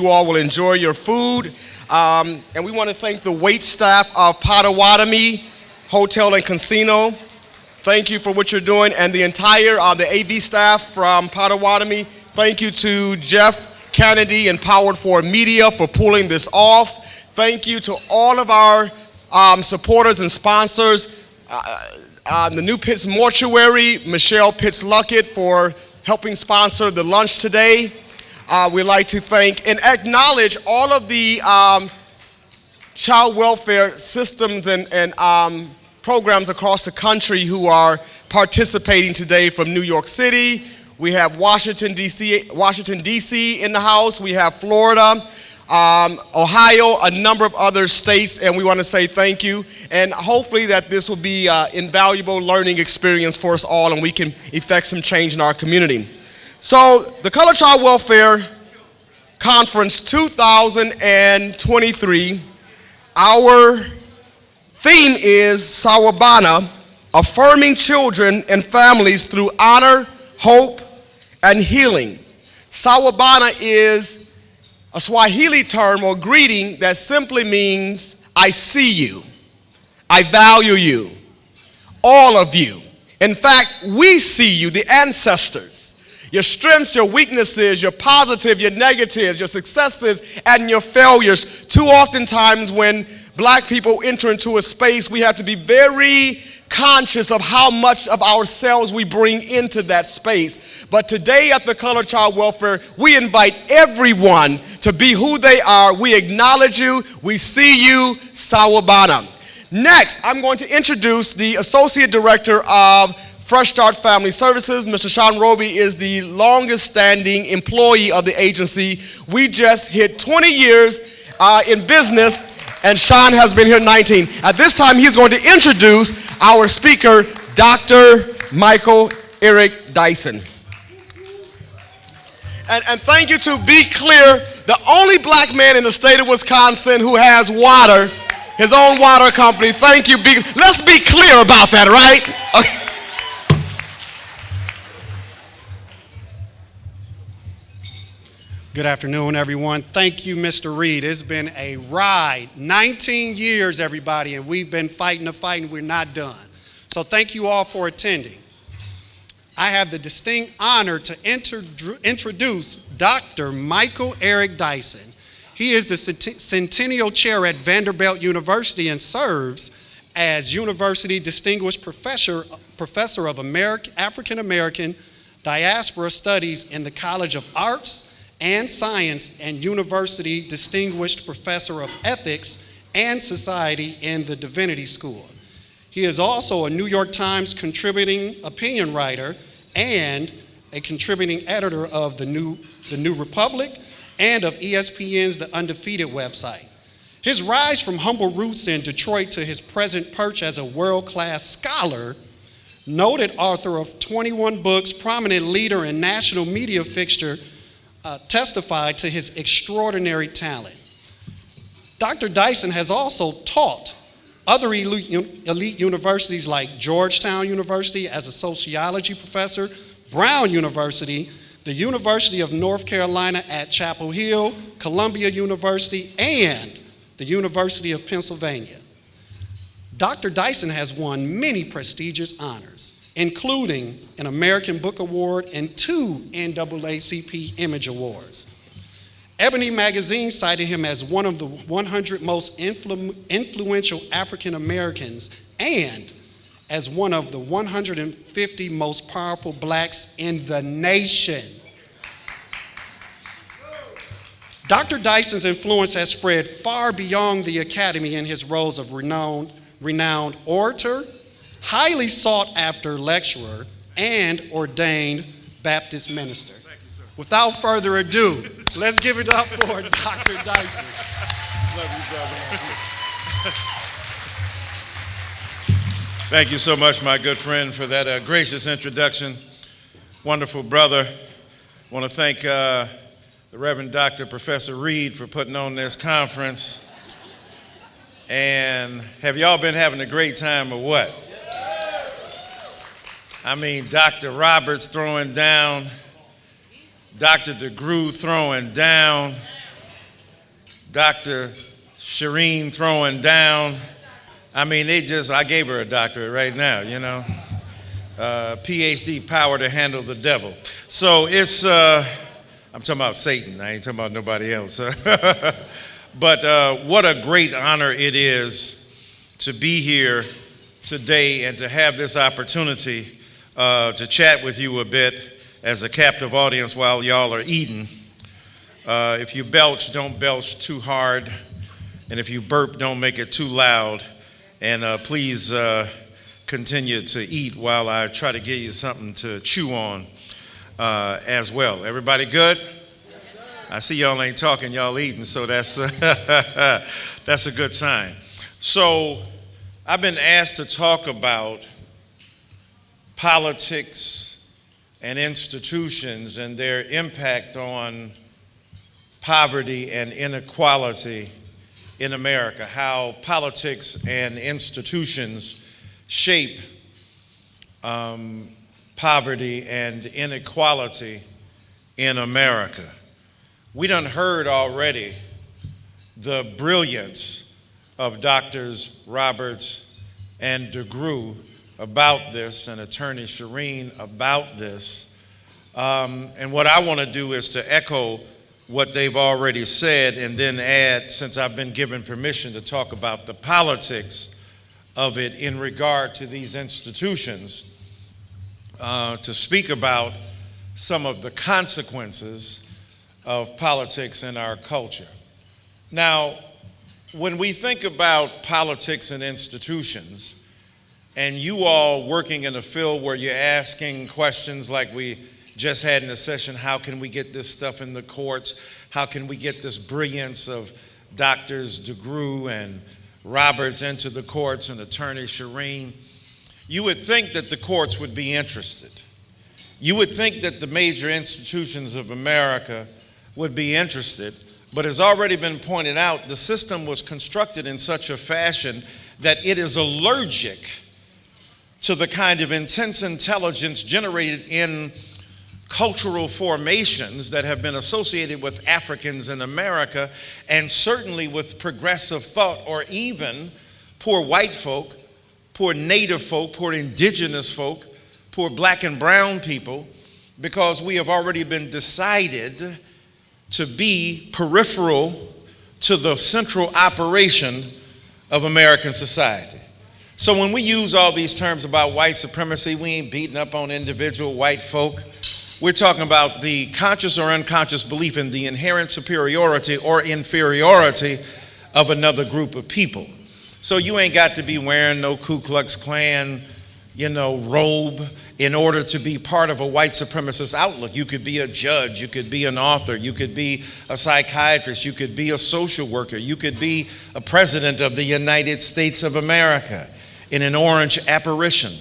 You all will enjoy your food. And we want to thank the wait staff of Potawatomi Hotel and Casino. Thank you for what you're doing. And the entire the AV staff from Potawatomi. Thank you to Jeff Kennedy and Powered for Media for pulling this off. Thank you to all of our supporters and sponsors. The New Pitts Mortuary, Michelle Pitts-Luckett for helping sponsor the lunch today. We'd like to thank and acknowledge all of the child welfare systems and programs across the country who are participating today from New York City. We have Washington, D.C. in the house. We have Florida, Ohio, a number of other states, and we want to say thank you. And hopefully that this will be an invaluable learning experience for us all and we can effect some change in our community. So the Colored Child Welfare Conference 2023, our theme is Sawubona, affirming children and families through honor, hope, and healing. Sawubona is a Swahili term or greeting that simply means, I see you, I value you, all of you. In fact, we see you, the ancestors. Your strengths, your weaknesses, your positive, your negatives, your successes, and your failures. Too often times when black people enter into a space, we have to be very conscious of how much of ourselves we bring into that space. But today at the Colored Child Welfare, we invite everyone to be who they are. We acknowledge you. We see you. Sawubona. Next, I'm going to introduce the Associate Director of Fresh Start Family Services. Mr. Sean Roby is the longest standing employee of the agency. We just hit 20 years in business, and Sean has been here 19. At this time, he's going to introduce our speaker, Dr. Michael Eric Dyson. And thank you. To be clear, the only black man in the state of Wisconsin who has water, his own water company. Thank you. Let's be clear about that, right? Okay. Good afternoon, everyone. Thank you, Mr. Reed. It's been a ride. 19 years, everybody, and we've been fighting the fight, and we're not done. So thank you all for attending. I have the distinct honor to introduce Dr. Michael Eric Dyson. He is the Centennial Chair at Vanderbilt University and serves as University Distinguished Professor of African American Diaspora Studies in the College of Arts and Science and University Distinguished Professor of Ethics and Society in the Divinity School. He is also a New York Times contributing opinion writer and a contributing editor of the New Republic and of ESPN's The Undefeated website. His rise from humble roots in Detroit to his present perch as a world-class scholar, noted author of 21 books, prominent leader and national media fixture, testified to his extraordinary talent. Dr. Dyson has also taught other elite universities like Georgetown University as a sociology professor, Brown University, the University of North Carolina at Chapel Hill, Columbia University, and the University of Pennsylvania. Dr. Dyson has won many prestigious honors, including an American Book Award and 2 NAACP Image Awards. Ebony Magazine cited him as one of the 100 most influential African Americans and as one of the 150 most powerful blacks in the nation. Dr. Dyson's influence has spread far beyond the academy in his roles of renowned orator, highly sought after lecturer, and ordained Baptist minister. Without further ado, let's give it up for Dr. Dyson. Love you, brother. Thank you so much, my good friend, for that gracious introduction. Wonderful brother. I want to thank the Reverend Dr. Professor Reed for putting on this conference. And have y'all been having a great time or what? I mean, Dr. Roberts throwing down, Dr. DeGrue throwing down, Dr. Shireen throwing down. I mean, I gave her a doctorate right now, you know. PhD, power to handle the devil. So it's, I'm talking about Satan, I ain't talking about nobody else. But what a great honor it is to be here today and to have this opportunity to chat with you a bit as a captive audience while y'all are eating. If you belch, don't belch too hard. And if you burp, don't make it too loud. And please continue to eat while I try to give you something to chew on as well. Everybody good? I see y'all ain't talking, y'all eating, so that's that's a good sign. So I've been asked to talk about politics and institutions and their impact on poverty and inequality in America, how politics and institutions shape poverty and inequality in America. We done heard already the brilliance of Doctors Roberts and DeGruy about this, and Attorney Shireen about this. And what I want to do is to echo what they've already said and then add, since I've been given permission to talk about the politics of it in regard to these institutions, to speak about some of the consequences of politics in our culture. Now, when we think about politics and institutions, and you all working in a field where you're asking questions like we just had in the session, how can we get this stuff in the courts? How can we get this brilliance of Doctors DeGruy and Roberts into the courts and Attorney Shireen? You would think that the courts would be interested. You would think that the major institutions of America would be interested, but as already been pointed out, the system was constructed in such a fashion that it is allergic to the kind of intense intelligence generated in cultural formations that have been associated with Africans in America, and certainly with progressive thought, or even poor white folk, poor native folk, poor indigenous folk, poor black and brown people, because we have already been decided to be peripheral to the central operation of American society. So when we use all these terms about white supremacy, we ain't beating up on individual white folk. We're talking about the conscious or unconscious belief in the inherent superiority or inferiority of another group of people. So you ain't got to be wearing no Ku Klux Klan, robe in order to be part of a white supremacist outlook. You could be a judge, you could be an author, you could be a psychiatrist, you could be a social worker, you could be a president of the United States of America in an orange apparition.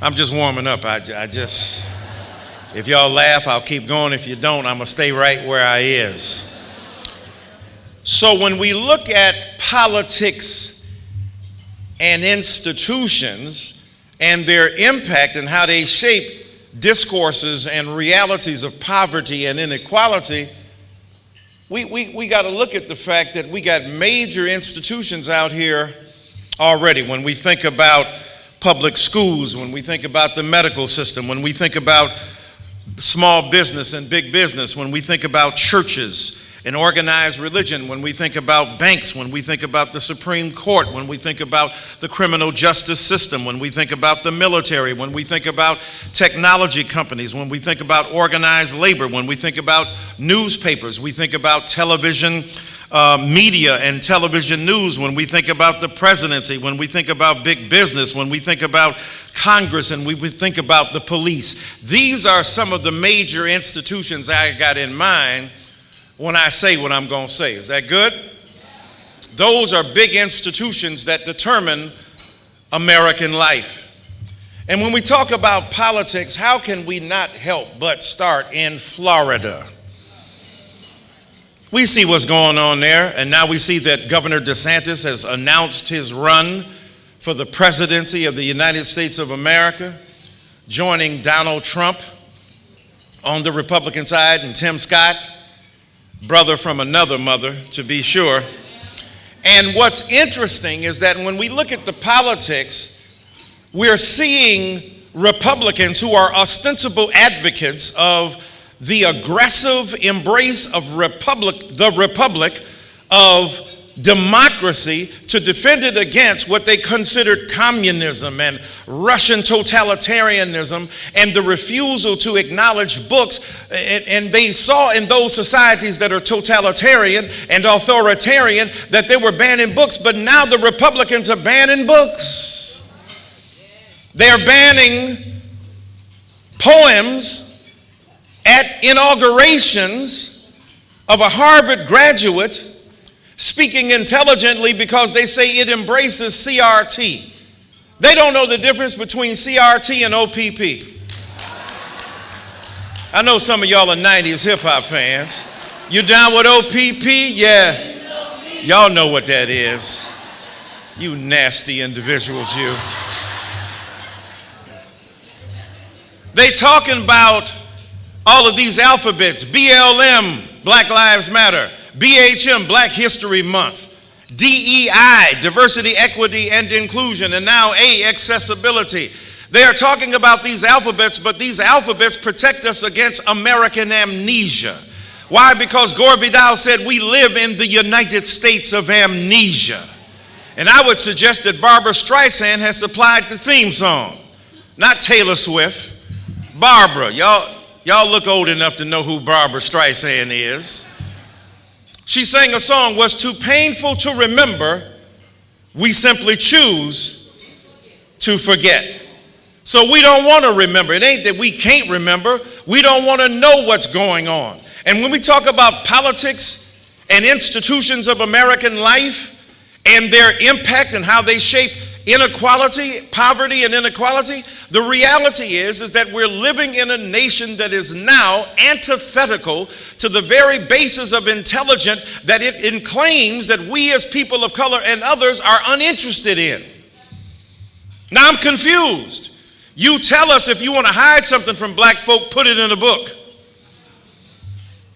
I'm just warming up. If y'all laugh, I'll keep going. If you don't, I'm gonna stay right where I is. So when we look at politics and institutions and their impact and how they shape discourses and realities of poverty and inequality, we got to look at the fact that we got major institutions out here already. When we think about public schools, when we think about the medical system, when we think about small business and big business, when we think about churches and organized religion, when we think about banks, when we think about the Supreme Court, when we think about the criminal justice system, when we think about the military, when we think about technology companies, when we think about organized labor, when we think about newspapers, we think about television media and television news, when we think about the presidency, when we think about big business, when we think about Congress, and we think about the police. These are some of the major institutions I got in mind when I say what I'm going to say. Is that good? Those are big institutions that determine American life. And when we talk about politics, how can we not help but start in Florida? We see what's going on there, and now we see that Governor DeSantis has announced his run for the presidency of the United States of America, joining Donald Trump on the Republican side and Tim Scott brother from another mother, to be sure. And what's interesting is that when we look at the politics, we're seeing Republicans who are ostensible advocates of the aggressive embrace of the republic of democracy to defend it against what they considered communism and Russian totalitarianism and the refusal to acknowledge books. And they saw in those societies that are totalitarian and authoritarian that they were banning books, but now the Republicans are banning books. They're banning poems at inaugurations of a Harvard graduate speaking intelligently because they say it embraces CRT. They don't know the difference between CRT and OPP. I know some of y'all are 90s hip hop fans. You down with OPP? Yeah. Y'all know what that is. You nasty individuals, you. They talking about all of these alphabets: BLM, Black Lives Matter; BHM, Black History Month; DEI, diversity, equity, and inclusion; and now A, accessibility. They are talking about these alphabets, but these alphabets protect us against American amnesia. Why? Because Gore Vidal said we live in the United States of amnesia. And I would suggest that Barbra Streisand has supplied the theme song, not Taylor Swift. Barbara, y'all look old enough to know who Barbra Streisand is. She sang a song, "Was too painful to remember, we simply choose to forget." So we don't want to remember. It ain't that we can't remember. We don't want to know what's going on. And when we talk about politics and institutions of American life and their impact and how they shape inequality, poverty and inequality, the reality is that we're living in a nation that is now antithetical to the very basis of intelligence that it claims that we as people of color and others are uninterested in. Now I'm confused. You tell us if you want to hide something from black folk, put it in a book.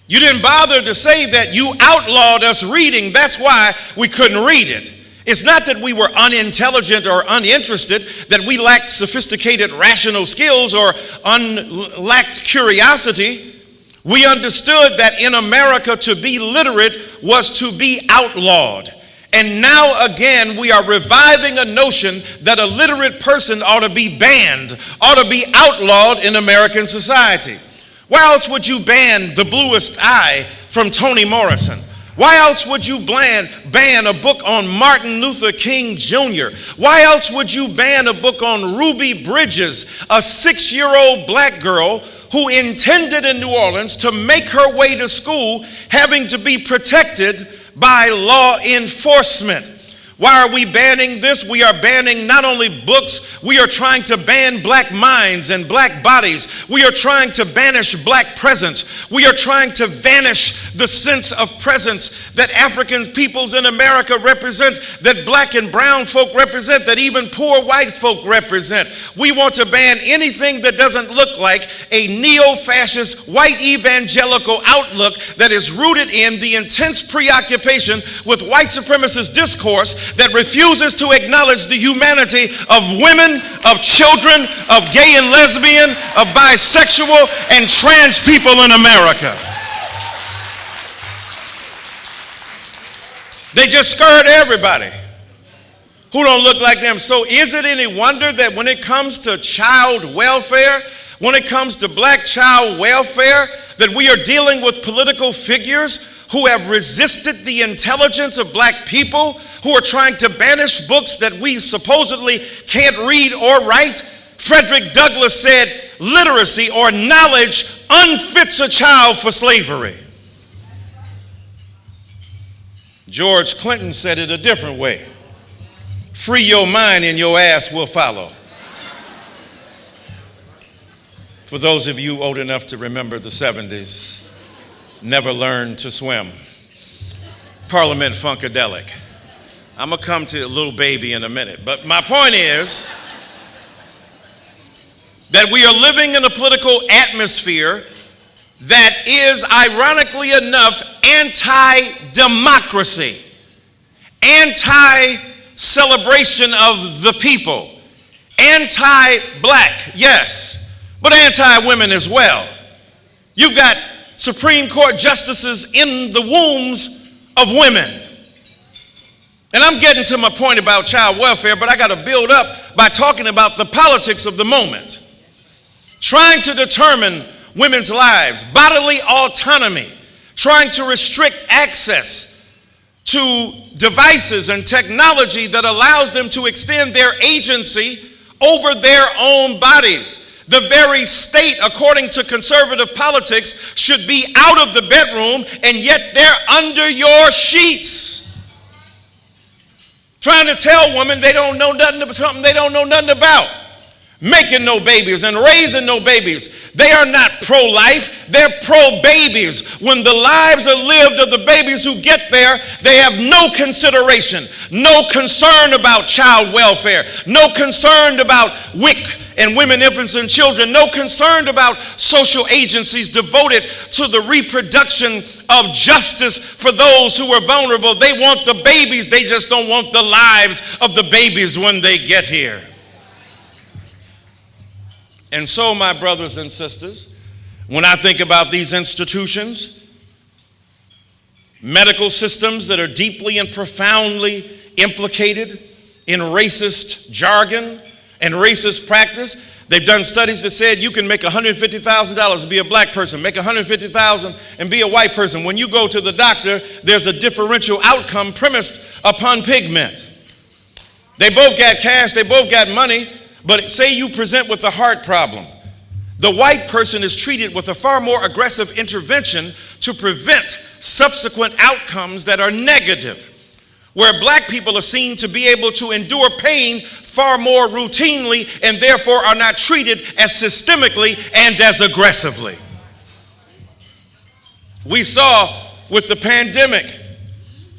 You didn't bother to say that you outlawed us reading. That's why we couldn't read it. It's not that we were unintelligent or uninterested, that we lacked sophisticated rational skills or lacked curiosity. We understood that in America to be literate was to be outlawed. And now again, we are reviving a notion that a literate person ought to be banned, ought to be outlawed in American society. Why else would you ban The Bluest Eye from Toni Morrison? Why else would you ban a book on Martin Luther King Jr.? Why else would you ban a book on Ruby Bridges, a 6-year-old black girl who intended in New Orleans to make her way to school, having to be protected by law enforcement? Why are we banning this? We are banning not only books, we are trying to ban black minds and black bodies. We are trying to banish black presence. We are trying to vanish the sense of presence that African peoples in America represent, that black and brown folk represent, that even poor white folk represent. We want to ban anything that doesn't look like a neo-fascist white evangelical outlook that is rooted in the intense preoccupation with white supremacist discourse that refuses to acknowledge the humanity of women, of children, of gay and lesbian, of bisexual and trans people in America. They just scared everybody who don't look like them. So is it any wonder that when it comes to child welfare, when it comes to black child welfare, that we are dealing with political figures who have resisted the intelligence of black people, who are trying to banish books that we supposedly can't read or write? Frederick Douglass said, literacy or knowledge unfits a child for slavery. George Clinton said it a different way. Free your mind and your ass will follow. For those of you old enough to remember the 70s, never learned to swim. Parliament Funkadelic. I'm gonna come to Little Baby in a minute, but my point is that we are living in a political atmosphere that is, ironically enough, anti-democracy, anti-celebration of the people, anti-black, yes, but anti-women as well. You've got Supreme Court justices in the wombs of women. And I'm getting to my point about child welfare, but I got to build up by talking about the politics of the moment. Trying to determine women's lives, bodily autonomy, trying to restrict access to devices and technology that allows them to extend their agency over their own bodies. The very state, according to conservative politics, should be out of the bedroom, and yet they're under your sheets. Trying to tell women they don't know nothing about something they don't know nothing about. Making no babies and raising no babies. They are not pro-life, they're pro-babies. When the lives are lived of the babies who get there, they have no consideration, no concern about child welfare, no concern about WIC and women, infants, and children, no concern about social agencies devoted to the reproduction of justice for those who are vulnerable. They want the babies, they just don't want the lives of the babies when they get here. And so, my brothers and sisters, when I think about these institutions, medical systems that are deeply and profoundly implicated in racist jargon and racist practice, they've done studies that said you can make $150,000 and be a black person, make $150,000 and be a white person. When you go to the doctor, there's a differential outcome premised upon pigment. They both got cash, they both got money. But say you present with a heart problem. The white person is treated with a far more aggressive intervention to prevent subsequent outcomes that are negative, where black people are seen to be able to endure pain far more routinely and therefore are not treated as systemically and as aggressively. We saw with the pandemic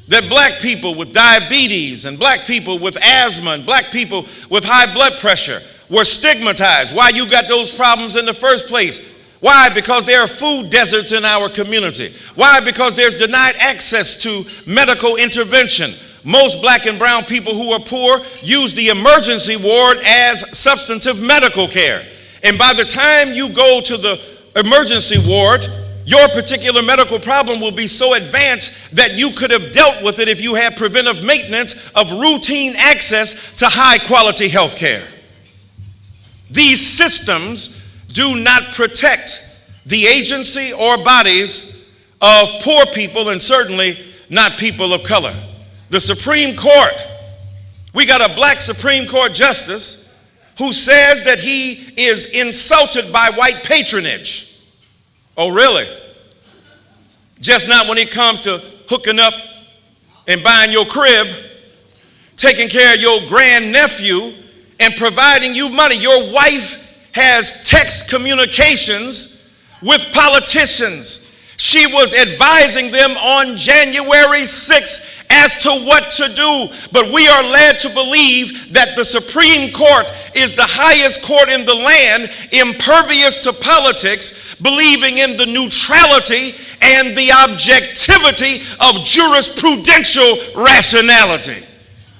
that black people with diabetes and black people with asthma and black people with high blood pressure were stigmatized. Why you got those problems in the first place? Why? Because there are food deserts in our community. Why? Because there's denied access to medical intervention. Most black and brown people who are poor use the emergency ward as substantive medical care. And by the time you go to the emergency ward, your particular medical problem will be so advanced that you could have dealt with it if you had preventive maintenance of routine access to high quality health care. These systems do not protect the agency or bodies of poor people and certainly not people of color. The Supreme Court, we got a black Supreme Court justice who says that he is insulted by white patronage. Oh, really? Just not when it comes to hooking up and buying your crib, taking care of your grandnephew, and providing you money. Your wife has text communications with politicians. She was advising them on January 6th as to what to do. But we are led to believe that the Supreme Court is the highest court in the land, impervious to politics, believing in the neutrality and the objectivity of jurisprudential rationality.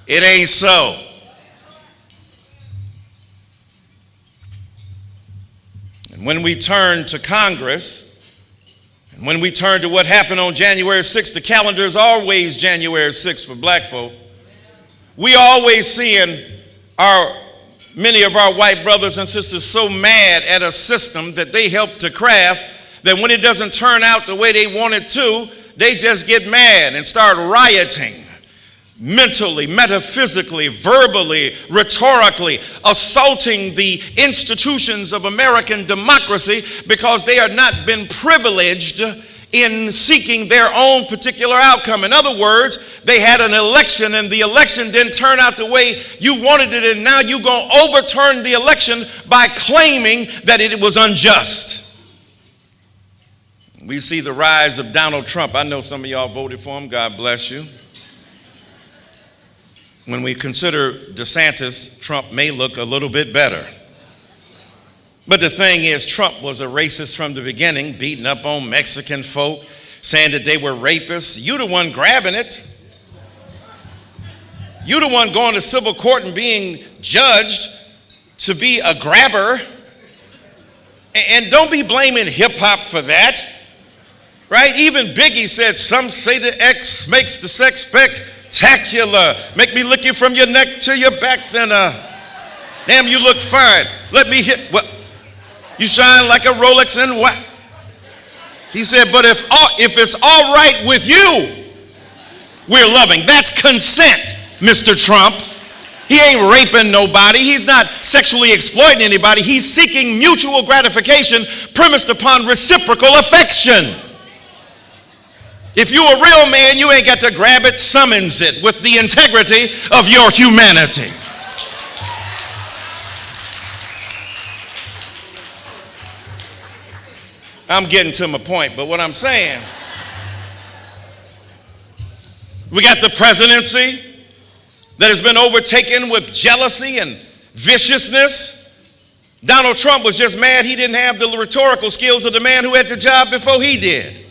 It ain't so. And when we turn to Congress, and when we turn to what happened on January 6th, the calendar is always January 6th for black folk. We always seeing many of our white brothers and sisters so mad at a system that they helped to craft that when it doesn't turn out the way they want it to, they just get mad and start rioting. Mentally, metaphysically, verbally, rhetorically, assaulting the institutions of American democracy because they are not been privileged in seeking their own particular outcome. In other words, they had an election and the election didn't turn out the way you wanted it, and now you're going to overturn the election by claiming that it was unjust. We see the rise of Donald Trump. I know some of y'all voted for him. God bless you. When we consider DeSantis, Trump may look a little bit better. But the thing is, Trump was a racist from the beginning, beating up on Mexican folk, saying that they were rapists. You the one grabbing it. You the one going to civil court and being judged to be a grabber. And don't be blaming hip hop for that, right? Even Biggie said, some say the X makes the sex spectacular. Make me lick you from your neck to your back, then damn, you look fine. Let me hit, what? You shine like a Rolex and what? He said, but if it's all right with you, we're loving. That's consent, Mr. Trump. He ain't raping nobody. He's not sexually exploiting anybody. He's seeking mutual gratification premised upon reciprocal affection. If you're a real man, you ain't got to grab it, summons it with the integrity of your humanity. I'm getting to my point, but what I'm saying, we got the presidency that has been overtaken with jealousy and viciousness. Donald Trump was just mad he didn't have the rhetorical skills of the man who had the job before he did.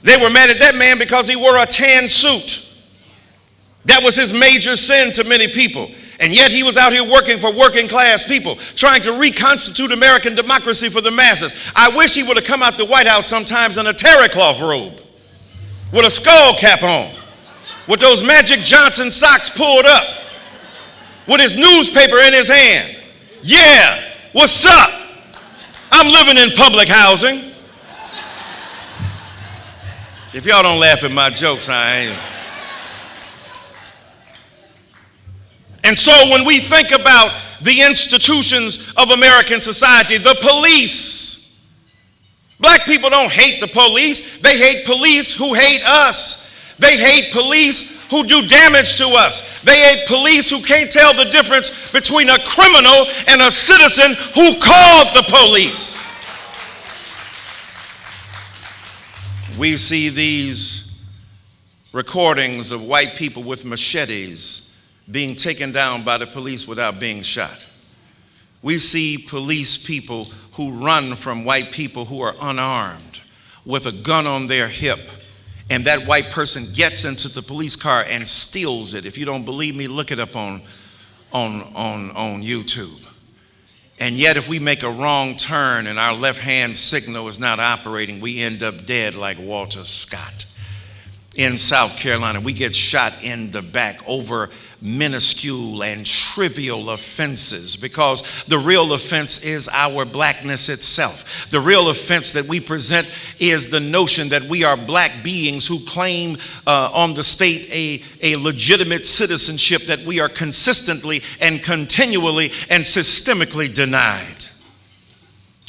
They were mad at that man because he wore a tan suit. That was his major sin to many people. And yet he was out here working for working class people, trying to reconstitute American democracy for the masses. I wish he would have come out the White House sometimes in a terry cloth robe with a skull cap on, with those Magic Johnson socks pulled up, with his newspaper in his hand. Yeah, what's up? I'm living in public housing. If y'all don't laugh at my jokes, I ain't. And so when we think about the institutions of American society, the police, black people don't hate the police. They hate police who hate us. They hate police who do damage to us. They hate police who can't tell the difference between a criminal and a citizen who called the police. We see these recordings of white people with machetes being taken down by the police without being shot. We see police people who run from white people who are unarmed with a gun on their hip, and that white person gets into the police car and steals it. If you don't believe me, look it up on YouTube. And yet if we make a wrong turn and our left-hand signal is not operating, we end up dead like Walter Scott. In South Carolina, we get shot in the back over minuscule and trivial offenses, because the real offense is our blackness itself. The real offense that we present is the notion that we are black beings who claim on the state a legitimate citizenship that we are consistently and continually and systemically denied.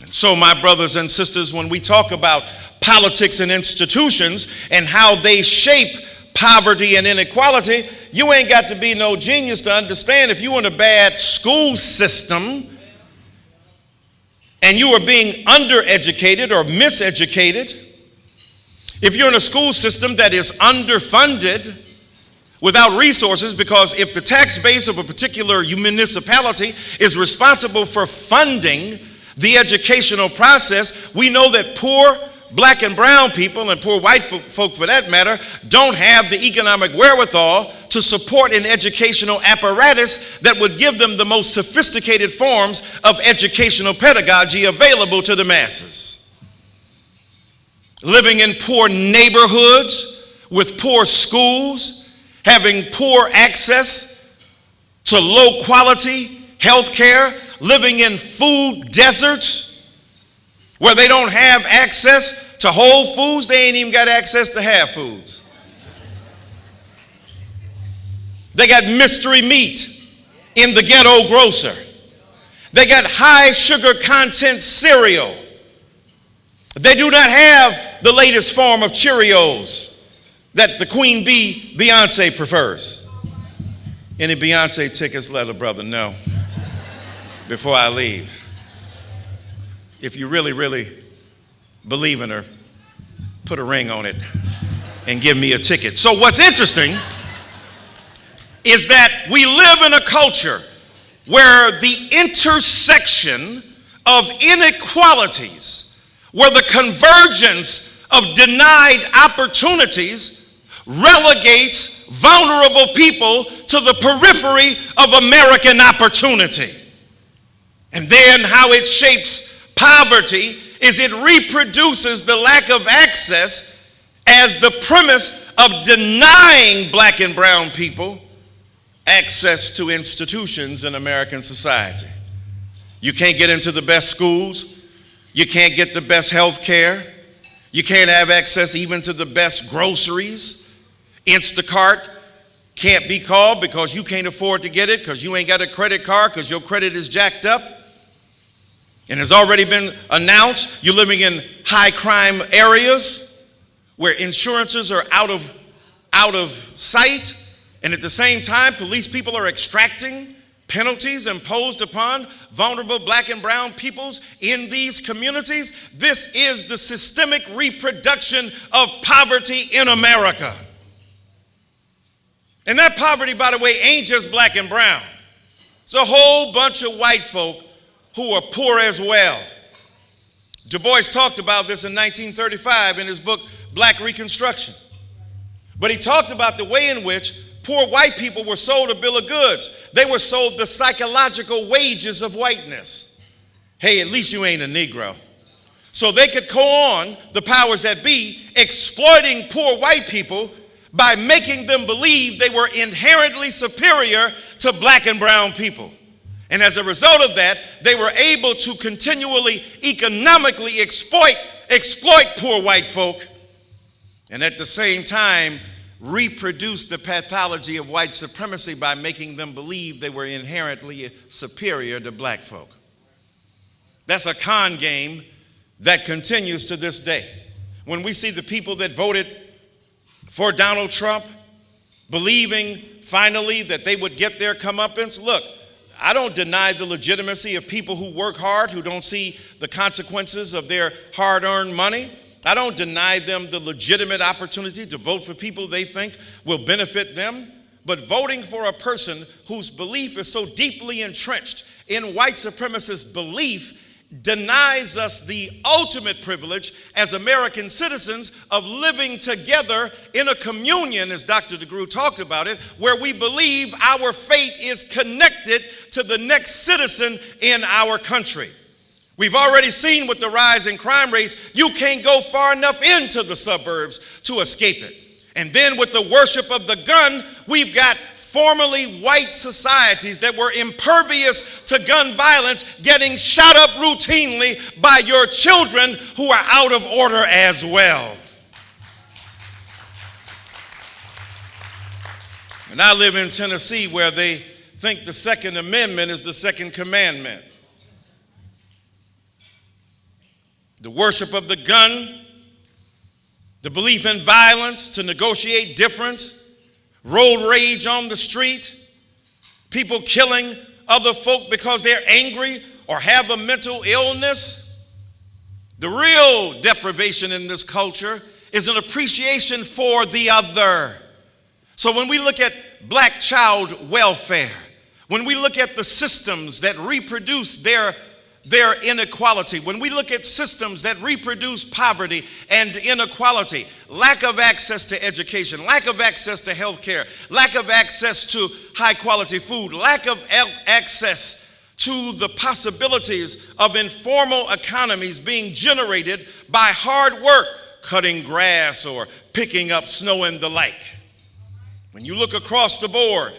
And so, my brothers and sisters, when we talk about politics and institutions and how they shape poverty and inequality, you ain't got to be no genius to understand if you're in a bad school system and you are being undereducated or miseducated, if you're in a school system that is underfunded without resources, because if the tax base of a particular municipality is responsible for funding the educational process, we know that poor black and brown people, and poor white folk for that matter, don't have the economic wherewithal to support an educational apparatus that would give them the most sophisticated forms of educational pedagogy available to the masses. Living in poor neighborhoods with poor schools, having poor access to low quality health care, living in food deserts where they don't have access to Whole Foods, they ain't even got access to half foods. They got mystery meat in the ghetto grocer. They got high sugar content cereal. They do not have the latest form of Cheerios that the Queen Bee Beyonce prefers. Any Beyonce tickets, let a brother know before I leave. If you really, really believe in her, put a ring on it and give me a ticket. So what's interesting is that we live in a culture where the intersection of inequalities, where the convergence of denied opportunities relegates vulnerable people to the periphery of American opportunity. And then how it shapes poverty is it reproduces the lack of access as the premise of denying black and brown people access to institutions in American society. You can't get into the best schools. You can't get the best health care. You can't have access even to the best groceries. Instacart can't be called because you can't afford to get it because you ain't got a credit card because your credit is jacked up. And it's already been announced you're living in high crime areas where insurances are out of sight. And at the same time, police people are extracting penalties imposed upon vulnerable black and brown peoples in these communities. This is the systemic reproduction of poverty in America. And that poverty, by the way, ain't just black and brown. It's a whole bunch of white folk who are poor as well. Du Bois talked about this in 1935 in his book, Black Reconstruction. But he talked about the way in which poor white people were sold a bill of goods. They were sold the psychological wages of whiteness. Hey, at least you ain't a Negro. So they could go on, the powers that be, exploiting poor white people by making them believe they were inherently superior to black and brown people. And as a result of that, they were able to continually economically exploit poor white folk, and at the same time reproduce the pathology of white supremacy by making them believe they were inherently superior to black folk. That's a con game that continues to this day. When we see the people that voted for Donald Trump believing finally that they would get their comeuppance, look, I don't deny the legitimacy of people who work hard, who don't see the consequences of their hard-earned money. I don't deny them the legitimate opportunity to vote for people they think will benefit them. But voting for a person whose belief is so deeply entrenched in white supremacist belief denies us the ultimate privilege as American citizens of living together in a communion, as Dr. DeGroote talked about it, where we believe our fate is connected to the next citizen in our country. We've already seen with the rise in crime rates, you can't go far enough into the suburbs to escape it. And then with the worship of the gun, we've got formerly white societies that were impervious to gun violence getting shot up routinely by your children who are out of order as well. And I live in Tennessee where they think the Second Amendment is the second commandment. The worship of the gun, the belief in violence to negotiate difference, road rage on the street, people killing other folk because they're angry or have a mental illness. The real deprivation in this culture is an appreciation for the other. So when we look at black child welfare, when we look at the systems that reproduce their inequality, when we look at systems that reproduce poverty and inequality, lack of access to education, lack of access to health care, lack of access to high quality food, lack of access to the possibilities of informal economies being generated by hard work, cutting grass or picking up snow and the like. When you look across the board,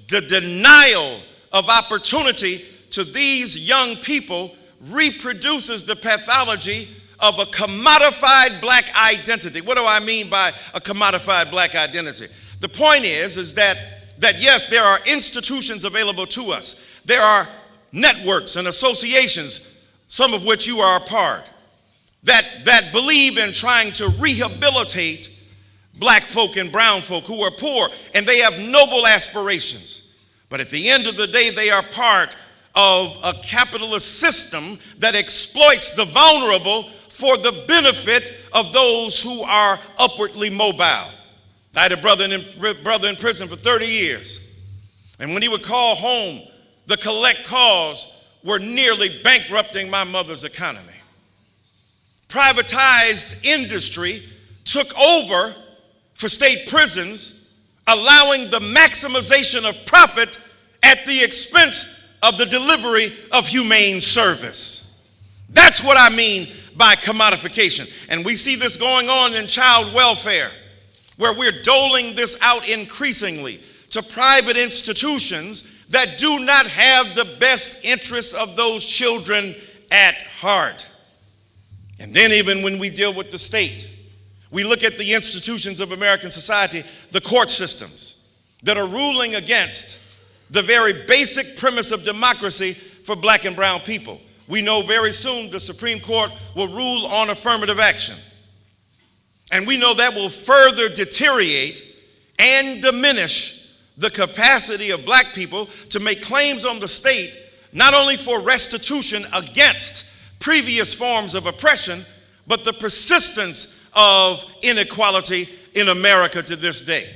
the denial of opportunity to these young people reproduces the pathology of a commodified black identity. What do I mean by a commodified black identity? The point is that yes, there are institutions available to us. There are networks and associations, some of which you are a part, that believe in trying to rehabilitate black folk and brown folk who are poor, and they have noble aspirations. But at the end of the day, they are part of a capitalist system that exploits the vulnerable for the benefit of those who are upwardly mobile. I had a brother in prison for 30 years. And when he would call home, the collect cause were nearly bankrupting my mother's economy. Privatized industry took over for state prisons, allowing the maximization of profit at the expense of the delivery of humane service. That's what I mean by commodification. And we see this going on in child welfare, where we're doling this out increasingly to private institutions that do not have the best interests of those children at heart. And then even when we deal with the state, we look at the institutions of American society, the court systems that are ruling against the very basic premise of democracy for black and brown people. We know very soon the Supreme Court will rule on affirmative action. And we know that will further deteriorate and diminish the capacity of black people to make claims on the state, not only for restitution against previous forms of oppression, but the persistence of inequality in America to this day.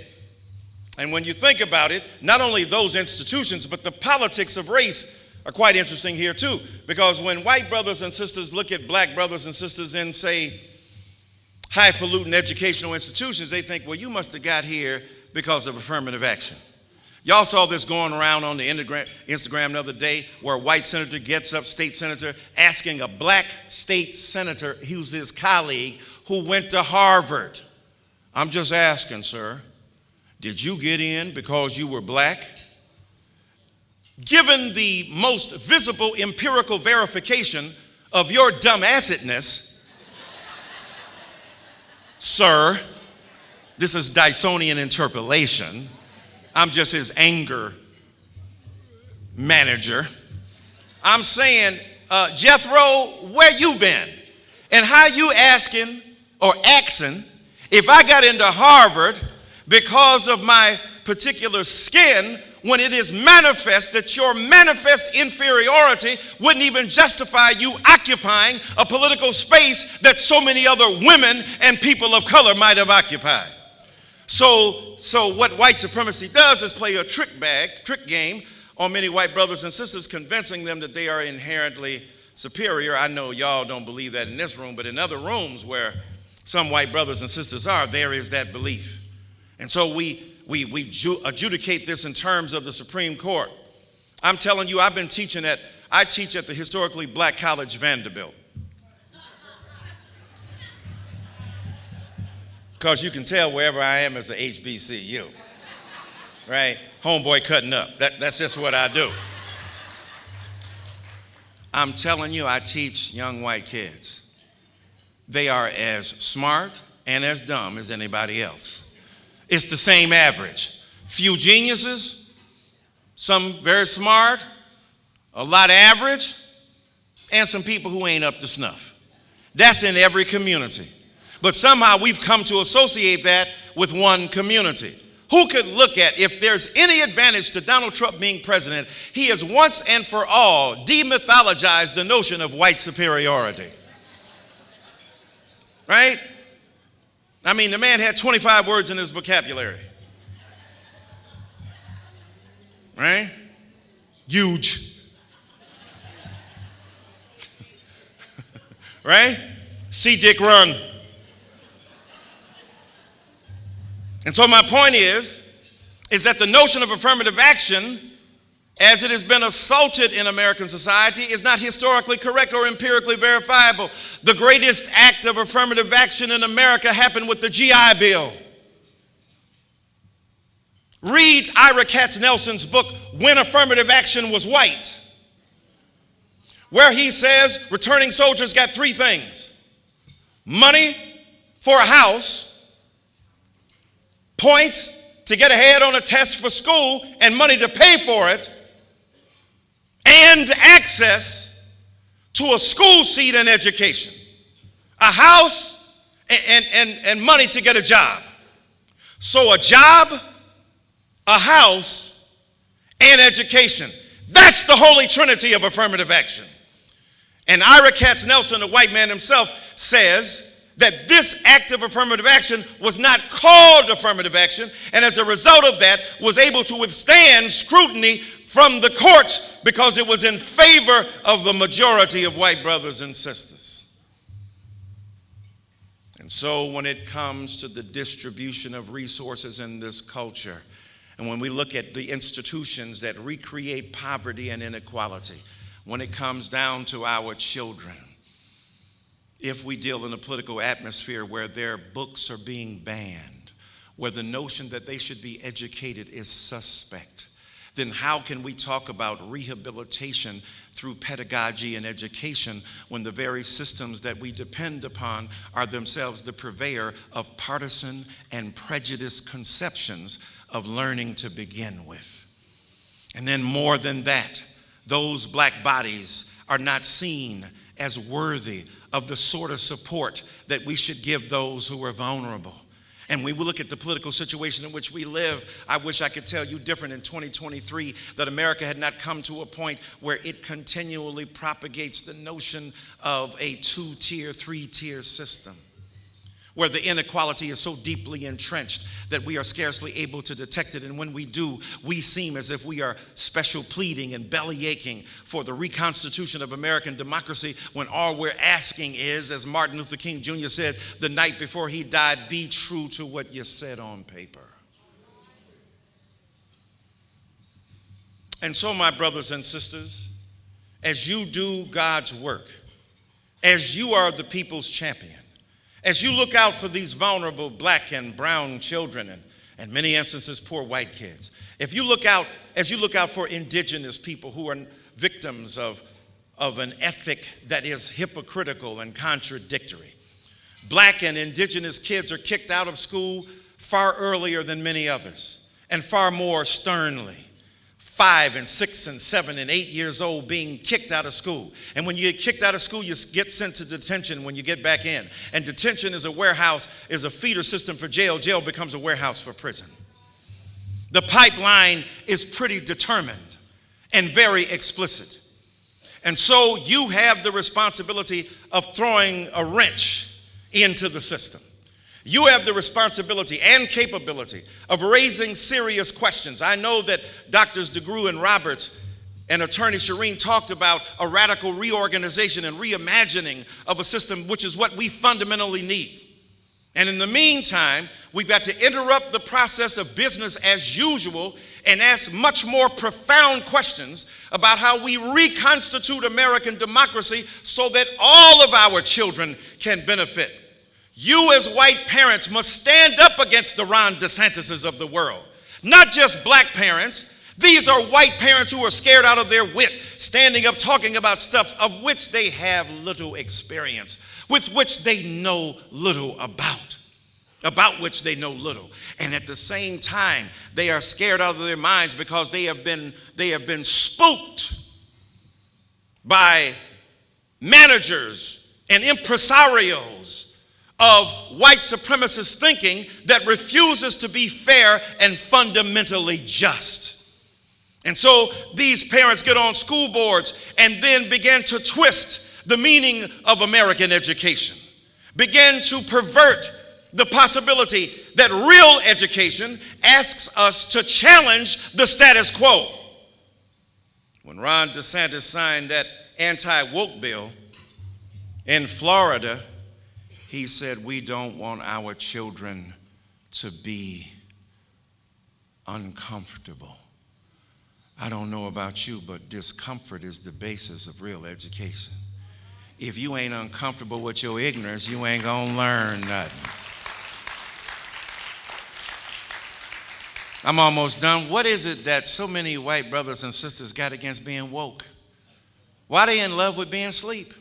And when you think about it, not only those institutions, but the politics of race are quite interesting here too. Because when white brothers and sisters look at black brothers and sisters in, say, highfalutin educational institutions, they think, well, you must have got here because of affirmative action. Y'all saw this going around on the Instagram the other day, where a white senator gets up, state senator, asking a black state senator, who's his colleague, who went to Harvard. I'm just asking, sir, did you get in because you were black? Given the most visible empirical verification of your dumbassedness, sir, this is Dysonian interpolation. I'm just his anger manager. I'm saying, Jethro, where you been? And how you asking or axing if I got into Harvard because of my particular skin, when it is manifest that your manifest inferiority wouldn't even justify you occupying a political space that so many other women and people of color might have occupied. So what white supremacy does is play a trick game on many white brothers and sisters, convincing them that they are inherently superior. I know y'all don't believe that in this room, but in other rooms where some white brothers and sisters are, there is that belief. And so we adjudicate this in terms of the Supreme Court. I'm telling you, I teach at the historically black college Vanderbilt. Because you can tell wherever I am is a HBCU, right? Homeboy cutting up. That's just what I do. I'm telling you, I teach young white kids. They are as smart and as dumb as anybody else. It's the same average. Few geniuses, some very smart, a lot average, and some people who ain't up to snuff. That's in every community. But somehow we've come to associate that with one community. Who could look at, if there's any advantage to Donald Trump being president, he has once and for all demythologized the notion of white superiority. Right? I mean, the man had 25 words in his vocabulary. Right? Huge. Right? See Dick run. And so my point is that the notion of affirmative action, as it has been assaulted in American society, is not historically correct or empirically verifiable. The greatest act of affirmative action in America happened with the GI Bill. Read Ira Katznelson's book, When Affirmative Action Was White, where he says returning soldiers got three things: money for a house, points to get ahead on a test for school, and money to pay for it, and access to a school seat and education, a house, and money to get a job. So a job, a house, and education. That's the holy trinity of affirmative action. And Ira Katznelson, the white man himself, says that this act of affirmative action was not called affirmative action, and as a result of that was able to withstand scrutiny from the courts because it was in favor of the majority of white brothers and sisters. And so when it comes to the distribution of resources in this culture, and when we look at the institutions that recreate poverty and inequality, when it comes down to our children, if we deal in a political atmosphere where their books are being banned, where the notion that they should be educated is suspect, then how can we talk about rehabilitation through pedagogy and education when the very systems that we depend upon are themselves the purveyor of partisan and prejudiced conceptions of learning to begin with? And then more than that, those black bodies are not seen as worthy of the sort of support that we should give those who are vulnerable. And when we look at the political situation in which we live, I wish I could tell you different in 2023, that America had not come to a point where it continually propagates the notion of a two-tier, three-tier system, where the inequality is so deeply entrenched that we are scarcely able to detect it. And when we do, we seem as if we are special pleading and belly aching for the reconstitution of American democracy, when all we're asking is, as Martin Luther King Jr. said the night before he died, be true to what you said on paper. And so, my brothers and sisters, as you do God's work, as you are the people's champion, as you look out for these vulnerable black and brown children, and many instances poor white kids, as you look out for indigenous people who are victims of an ethic that is hypocritical and contradictory, black and indigenous kids are kicked out of school far earlier than many others, and far more sternly. 5 and 6 and 7 and 8 years old being kicked out of school. And when you get kicked out of school, you get sent to detention when you get back in. And detention is a feeder system for jail. Jail becomes a warehouse for prison. The pipeline is pretty determined and very explicit. And so you have the responsibility of throwing a wrench into the system. You have the responsibility and capability of raising serious questions. I know that Drs. DeGruy and Roberts and Attorney Shireen talked about a radical reorganization and reimagining of a system, which is what we fundamentally need. And in the meantime, we've got to interrupt the process of business as usual and ask much more profound questions about how we reconstitute American democracy so that all of our children can benefit. You as white parents must stand up against the Ron DeSantises of the world. Not just black parents. These are white parents who are scared out of their wit, standing up talking about stuff of which they have little experience, with which they know little about which they know little. And at the same time, they are scared out of their minds because they have been spooked by managers and impresarios of white supremacist thinking that refuses to be fair and fundamentally just. And so these parents get on school boards and then begin to twist the meaning of American education, begin to pervert the possibility that real education asks us to challenge the status quo. When Ron DeSantis signed that anti-woke bill in Florida, he said, we don't want our children to be uncomfortable. I don't know about you, but discomfort is the basis of real education. If you ain't uncomfortable with your ignorance, you ain't gonna learn nothing. I'm almost done. What is it that so many white brothers and sisters got against being woke? Why they in love with being asleep?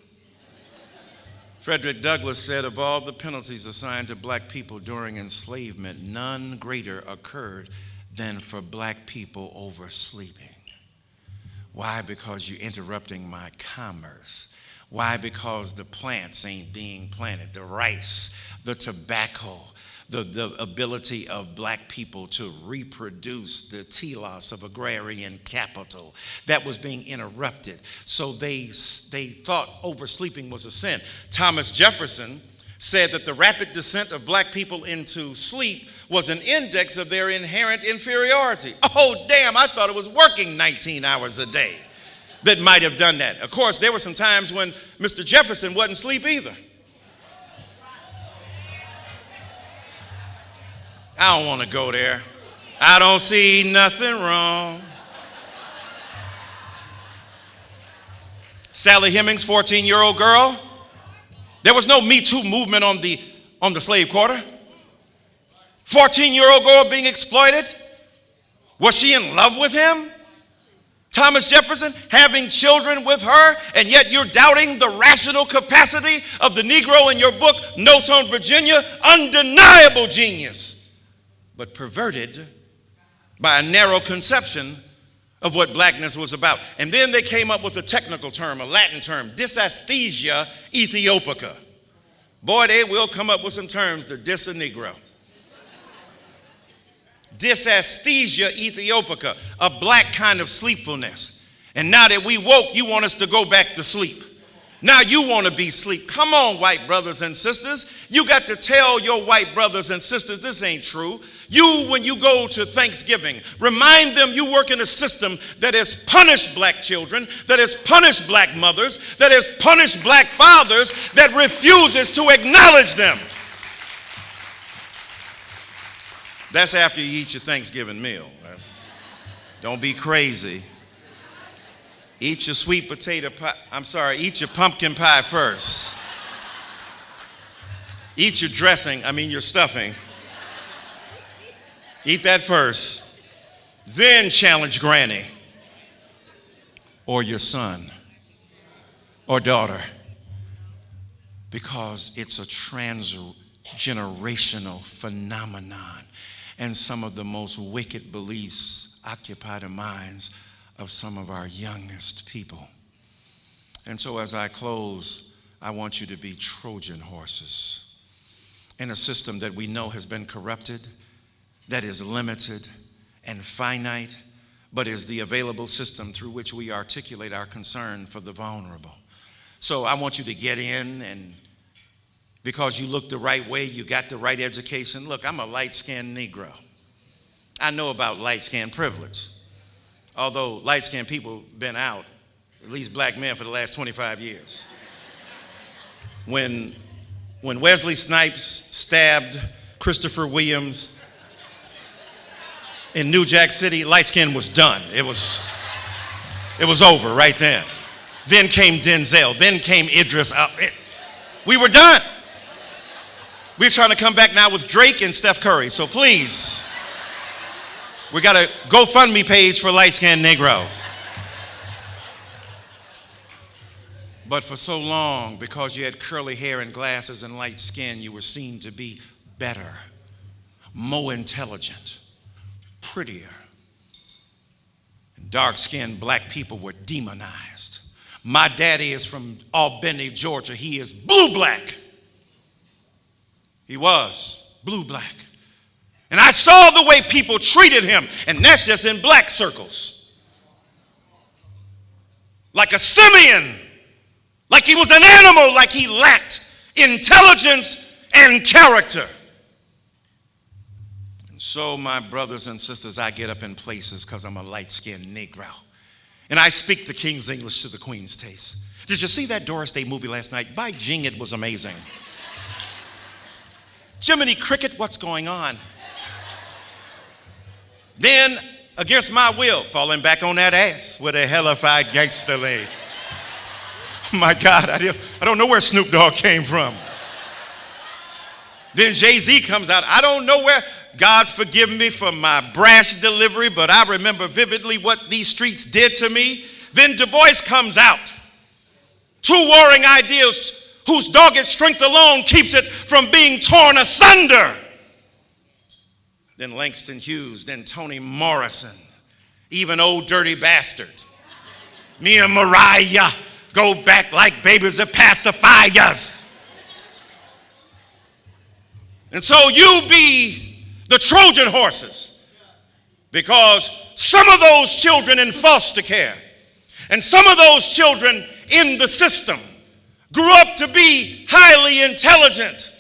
Frederick Douglass said, of all the penalties assigned to black people during enslavement, none greater occurred than for black people oversleeping. Why? Because you're interrupting my commerce. Why? Because the plants ain't being planted. The rice, the tobacco, the ability of black people to reproduce the telos of agrarian capital, that was being interrupted. So they thought oversleeping was a sin. Thomas Jefferson said that the rapid descent of black people into sleep was an index of their inherent inferiority. Oh, damn, I thought it was working 19 hours a day that might have done that. Of course, there were some times when Mr. Jefferson wasn't asleep either. I don't want to go there. I don't see nothing wrong. Sally Hemings, 14-year-old girl. There was no Me Too movement on the slave quarter. 14-year-old girl being exploited. Was she in love with him? Thomas Jefferson having children with her, and yet you're doubting the rational capacity of the Negro in your book, Notes on Virginia. Undeniable genius, but perverted by a narrow conception of what blackness was about. And then they came up with a technical term, a Latin term, dysesthesia Ethiopica. Boy, they will come up with some terms to diss a Negro. Dysesthesia Ethiopica, a black kind of sleepfulness. And now that we woke, you want us to go back to sleep. Now you want to be asleep. Come on, white brothers and sisters. You got to tell your white brothers and sisters this ain't true. You, when you go to Thanksgiving, remind them you work in a system that has punished black children, that has punished black mothers, that has punished black fathers, that refuses to acknowledge them. That's after you eat your Thanksgiving meal. Don't be crazy. Eat your sweet potato pie. Eat your pumpkin pie first. Eat your dressing, your stuffing. Eat that first. Then challenge Granny or your son or daughter, because it's a transgenerational phenomenon, and some of the most wicked beliefs occupy the minds of some of our youngest people. And so as I close, I want you to be Trojan horses in a system that we know has been corrupted, that is limited and finite, but is the available system through which we articulate our concern for the vulnerable. So I want you to get in, and because you look the right way, you got the right education. Look, I'm a light-skinned Negro. I know about light-skinned privilege. Although light-skinned people been out, at least black men, for the last 25 years. When Wesley Snipes stabbed Christopher Williams in New Jack City, light skin was done. It was over right then. Then came Denzel, then came Idris. We were done. We're trying to come back now with Drake and Steph Curry, so please. We got a GoFundMe page for light-skinned Negroes. But for so long, because you had curly hair and glasses and light skin, you were seen to be better, more intelligent, prettier. And dark-skinned black people were demonized. My daddy is from Albany, Georgia. He is blue-black. He was blue-black. And I saw the way people treated him, and that's just in black circles. Like a simian, like he was an animal, like he lacked intelligence and character. And so, my brothers and sisters, I get up in places because I'm a light-skinned Negro. And I speak the King's English to the Queen's taste. Did you see that Doris Day movie last night? By Jing, it was amazing. Jiminy Cricket, what's going on? Then, against my will, falling back on that ass with a hellified gangster lead. Oh my God, I don't know where Snoop Dogg came from. Then Jay-Z comes out. I don't know where. God forgive me for my brash delivery, but I remember vividly what these streets did to me. Then Du Bois comes out. Two warring ideals whose dogged strength alone keeps it from being torn asunder. Then Langston Hughes, then Toni Morrison, even Old Dirty Bastard. Me and Mariah go back like babies of pacifiers. And so you be the Trojan horses, because some of those children in foster care and some of those children in the system grew up to be highly intelligent,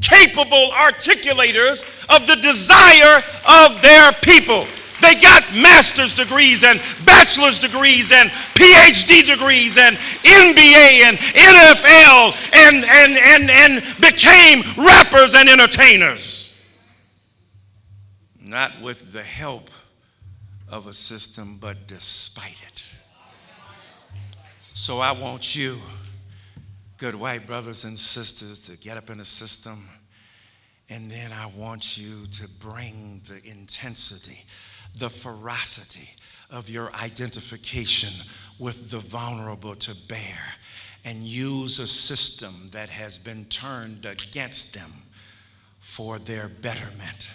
capable articulators of the desire of their people. They got master's degrees and bachelor's degrees and PhD degrees and NBA and NFL and became rappers and entertainers. Not with the help of a system, but despite it. So I want you, good white brothers and sisters, to get up in the system, and then I want you to bring the intensity, the ferocity of your identification with the vulnerable to bear, and use a system that has been turned against them for their betterment.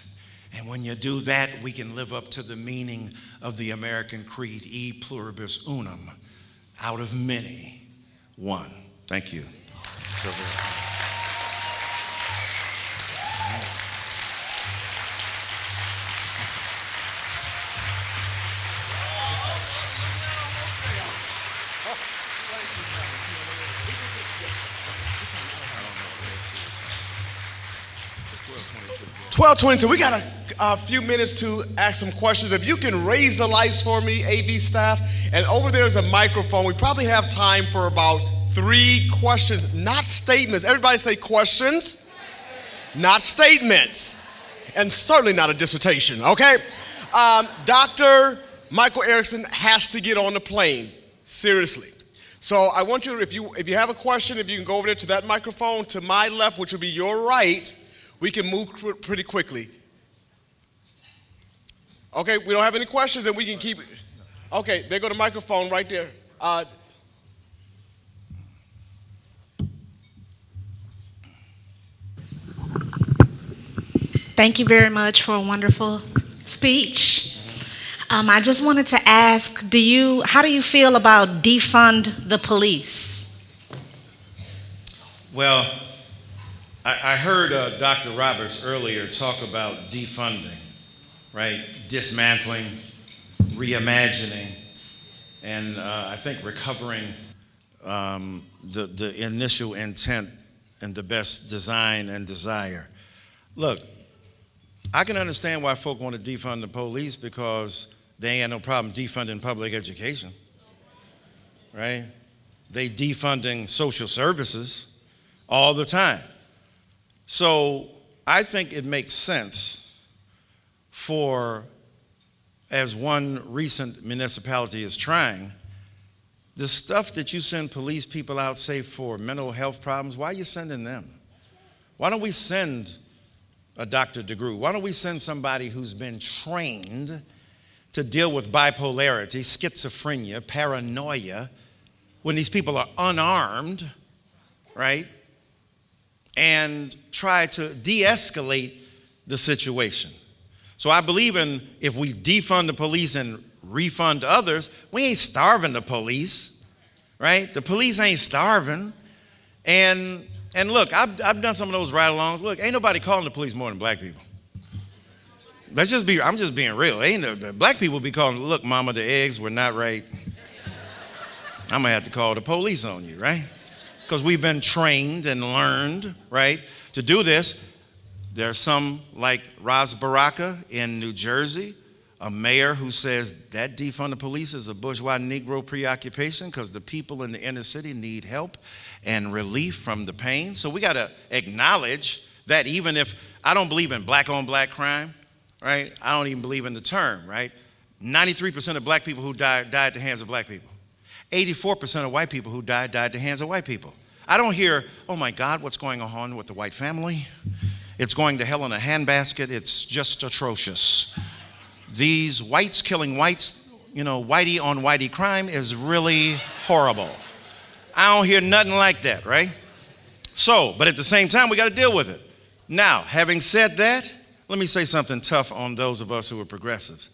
And when you do that, we can live up to the meaning of the American creed, e pluribus unum, out of many, one. Thank you. So very much. 12:22. We got a few minutes to ask some questions. If you can raise the lights for me, AV staff, and over there's a microphone. We probably have time for about 3 questions, not statements. Everybody say questions, not statements, and certainly not a dissertation, okay? Dr. Michael Erickson has to get on the plane, seriously. So I want you, if you have a question, if you can go over there to that microphone to my left, which will be your right, we can move pretty quickly. Okay, we don't have any questions, and we can keep it. Okay, there go the microphone right there. Thank you very much for a wonderful speech. I just wanted to ask, how do you feel about defund the police? Well, I heard Dr. Roberts earlier talk about defunding, right? Dismantling, reimagining, and I think recovering the initial intent and the best design and desire. Look, I can understand why folk want to defund the police because they ain't got no problem defunding public education, right? They defunding social services all the time. So I think it makes sense for, as one recent municipality is trying, the stuff that you send police people out, say for mental health problems, why are you sending them? Why don't we send a Dr. DeGroot? Why don't we send somebody who's been trained to deal with bipolarity, schizophrenia, paranoia, when these people are unarmed, right? And try to de-escalate the situation. So I believe in, if we defund the police and refund others, we ain't starving the police, right? The police ain't starving. And look, I've done some of those ride-alongs. Look, ain't nobody calling the police more than black people. I'm just being real. The black people be calling, look, mama, the eggs were not right. I'm gonna have to call the police on you, right? Because we've been trained and learned, right, to do this. There's some like Ras Baraka in New Jersey, a mayor who says that defund the police is a bourgeois Negro preoccupation because the people in the inner city need help and relief from the pain. So we got to acknowledge that, even if I don't believe in black on black crime, right? I don't even believe in the term, right? 93% of black people who died at the hands of black people. 84% of white people who died at the hands of white people. I don't hear, oh my God, what's going on with the white family? It's going to hell in a handbasket. It's just atrocious. These whites killing whites, whitey on whitey crime is really horrible. I don't hear nothing like that, right? So, but at the same time, we got to deal with it. Now, having said that, let me say something tough on those of us who are progressives.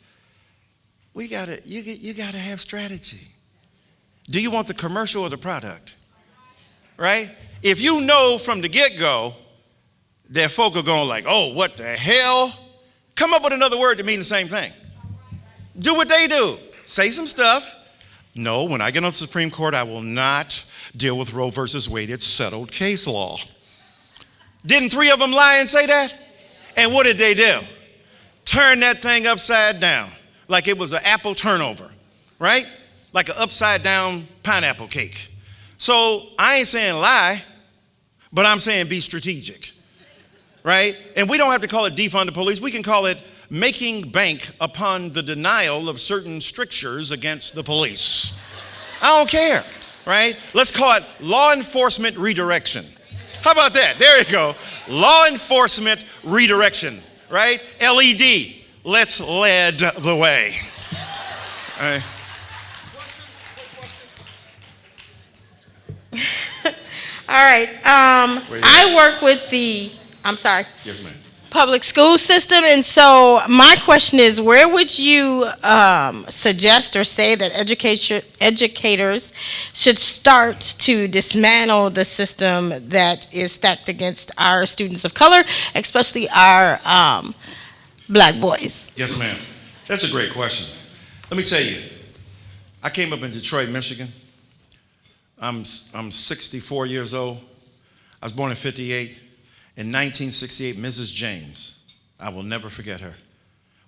You gotta have strategy. Do you want the commercial or the product? Right? If you know from the get-go that folk are going like, oh, what the hell? Come up with another word to mean the same thing. Do what they do. Say some stuff. No, when I get on the Supreme Court, I will not deal with Roe versus Wade. It's settled case law. Didn't 3 of them lie and say that? And what did they do? Turn that thing upside down like it was an apple turnover, right? Like an upside down pineapple cake. So I ain't saying lie, but I'm saying be strategic, right? And we don't have to call it defund the police. We can call it making bank upon the denial of certain strictures against the police. I don't care, right? Let's call it law enforcement redirection. How about that? There you go. Law enforcement redirection, right? LED, let's lead the way. All right. All right. I work with the, Yes, ma'am. public school system, and so my question is, where would you suggest or say that educators should start to dismantle the system that is stacked against our students of color, especially our black boys? Yes, ma'am. That's a great question. Let me tell you, I came up in Detroit, Michigan. I'm 64 years old. I was born in 58. In 1968, Mrs. James, I will never forget her,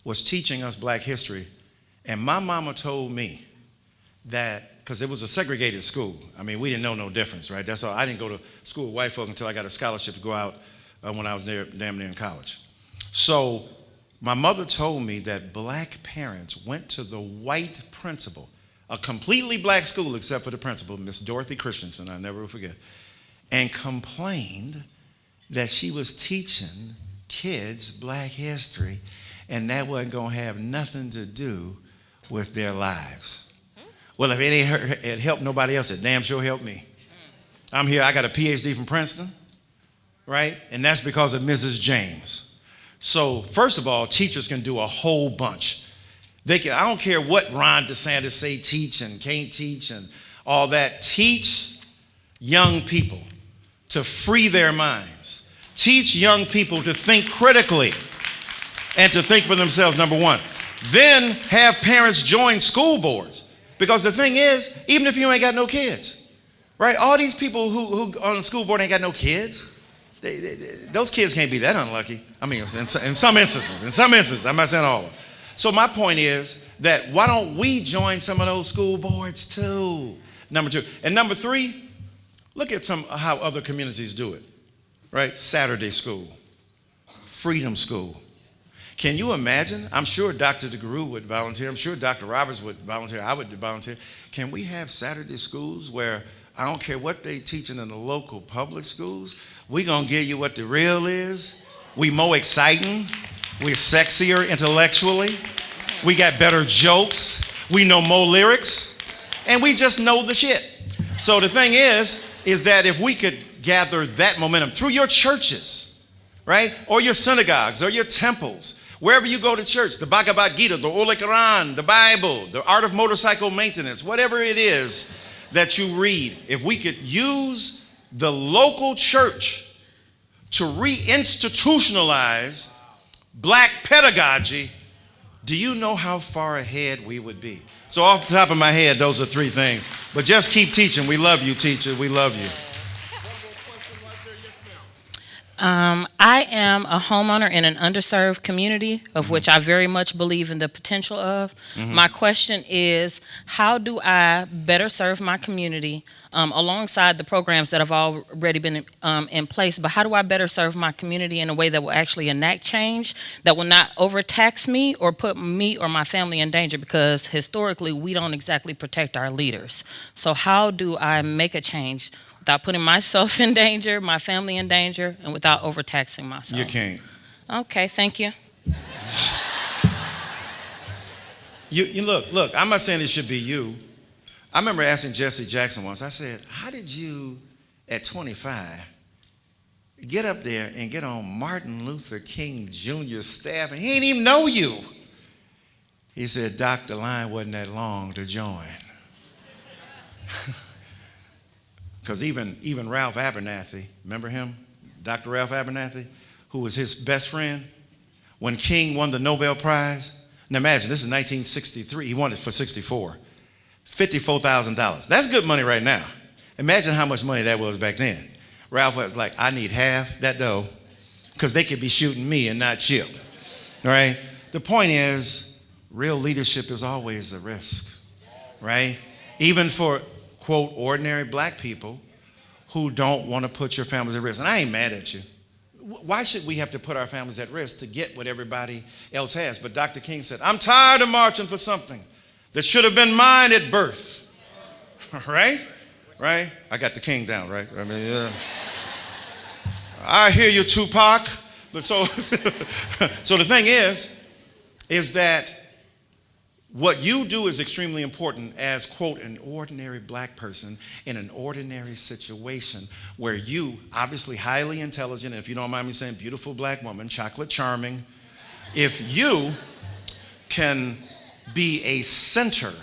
was teaching us black history. And my mama told me that, because it was a segregated school. I mean, we didn't know no difference, right? That's all. I didn't go to school with white folk until I got a scholarship to go out when I was damn near in college. So my mother told me that black parents went to the white principal, a completely black school except for the principal, Miss Dorothy Christensen, I never will forget, and complained that she was teaching kids black history and that wasn't going to have nothing to do with their lives. Well, if it helped nobody else, it damn sure helped me. I'm here, I got a PhD from Princeton, right? And that's because of Mrs. James. So first of all, teachers can do a whole bunch. They can, I don't care what Ron DeSantis say teach and can't teach and all that. Teach young people to free their minds. Teach young people to think critically and to think for themselves, number one. Then have parents join school boards. Because the thing is, even if you ain't got no kids, right? All these people who on the school board ain't got no kids, those kids can't be that unlucky. I mean, in some instances, I'm not saying all of them. So my point is that why don't we join some of those school boards too? Number two. And number three, look at how other communities do it, right? Saturday school, freedom school. Can you imagine? I'm sure Dr. DeGarou would volunteer. I'm sure Dr. Roberts would volunteer. I would volunteer. Can we have Saturday schools where I don't care what they teaching in the local public schools, we gonna give you what the real is. We more exciting. We're sexier intellectually. We got better jokes. We know more lyrics. And we just know the shit. So the thing is that if we could gather that momentum through your churches, right? Or your synagogues, or your temples, wherever you go to church, the Bhagavad Gita, the Holy Quran, the Bible, the art of motorcycle maintenance, whatever it is that you read, if we could use the local church to reinstitutionalize black pedagogy, do you know how far ahead we would be? So off the top of my head, those are three things. But just keep teaching. We love you, teacher. We love you. I am a homeowner in an underserved community of which I very much believe in the potential of. My question is, how do I better serve my community alongside the programs that have already been in place, but how do I better serve my community in a way that will actually enact change, that will not overtax me or put me or my family in danger, because historically we don't exactly protect our leaders. So how do I make a change without putting myself in danger, my family in danger, and without overtaxing myself? You can't. Okay, thank you. You look, I'm not saying it should be you. I remember asking Jesse Jackson once, I said, how did you, at 25, get up there and get on Martin Luther King Jr.'s staff and he didn't even know you? He said, Doc, the line wasn't that long to join. Because even Ralph Abernathy, remember him? Dr. Ralph Abernathy, who was his best friend, when King won the Nobel Prize. Now imagine, this is 1963. He won it for 64. $54,000. That's good money right now. Imagine how much money that was back then. Ralph was like, I need half that dough because they could be shooting me and not you. All right? The point is, real leadership is always a risk, right? Even for, quote, ordinary black people who don't want to put your families at risk. And I ain't mad at you. Why should we have to put our families at risk to get what everybody else has? But Dr. King said, I'm tired of marching for something that should have been mine at birth. Right? Right? I got the King down, right? I mean, yeah. I hear you, Tupac. But so the thing is that what you do is extremely important as, quote, an ordinary black person in an ordinary situation where you, obviously highly intelligent, if you don't mind me saying beautiful black woman, chocolate charming, if you can be a center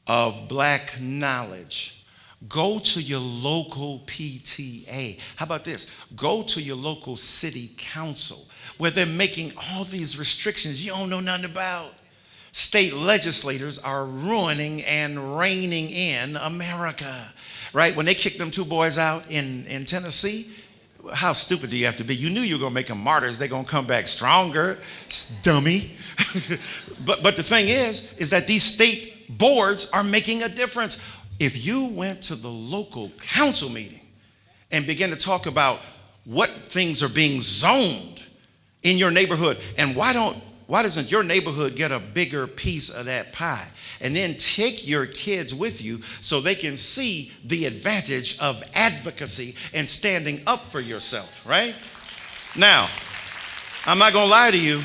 of black knowledge, go to your local PTA. How about this? Go to your local city council where they're making all these restrictions you don't know nothing about. State legislators are ruining and reining in America, right? When they kicked them 2 boys out in Tennessee, how stupid do you have to be? You knew you were going to make them martyrs. They're going to come back stronger, dummy. but the thing is that these state boards are making a difference. If you went to the local council meeting and began to talk about what things are being zoned in your neighborhood and why doesn't your neighborhood get a bigger piece of that pie? And then take your kids with you so they can see the advantage of advocacy and standing up for yourself, right? Now, I'm not going to lie to you.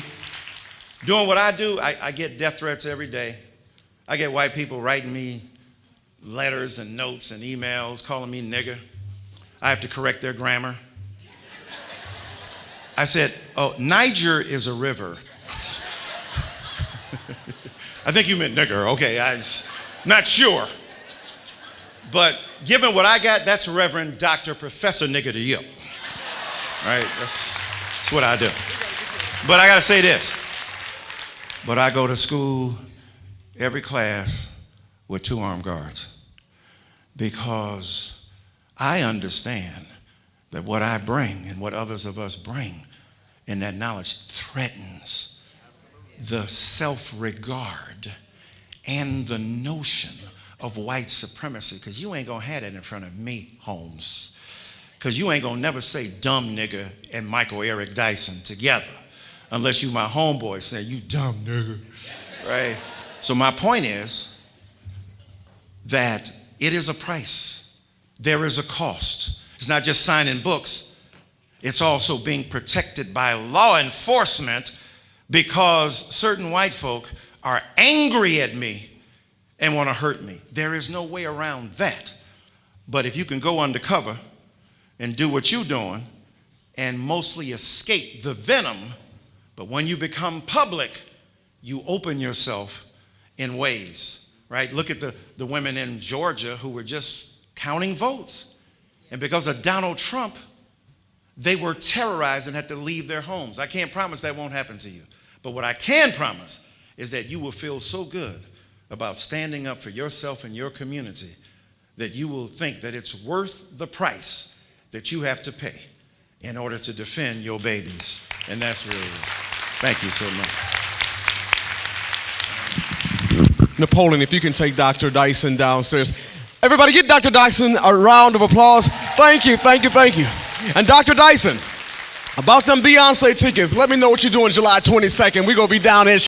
Doing what I do, I get death threats every day. I get white people writing me letters and notes and emails calling me nigger. I have to correct their grammar. I said, oh, Niger is a river. I think you meant nigger. Okay, I'm not sure. But given what I got, that's Reverend Dr. Professor Nigger to you. All right, that's what I do. But I got to say this. But I go to school every class with 2 armed guards because I understand that what I bring and what others of us bring in that knowledge threatens the self-regard and the notion of white supremacy, because you ain't gonna have that in front of me, Holmes, because you ain't gonna never say dumb nigger and Michael Eric Dyson together unless you my homeboy say you dumb nigger, right? So my point is that it is a price. There is a cost. It's not just signing books. It's also being protected by law enforcement because certain white folk are angry at me and want to hurt me. There is no way around that. But if you can go undercover and do what you're doing and mostly escape the venom, but when you become public, you open yourself in ways, right? Look at the women in Georgia who were just counting votes. And because of Donald Trump, they were terrorized and had to leave their homes. I can't promise that won't happen to you. But what I can promise is that you will feel so good about standing up for yourself and your community that you will think that it's worth the price that you have to pay in order to defend your babies. And that's really it. Thank you so much. Napoleon, if you can take Dr. Dyson downstairs. Everybody give Dr. Dyson a round of applause. Thank you, thank you, thank you. And Dr. Dyson, about them Beyonce tickets, let me know what you're doing July 22nd. We're going to be down there.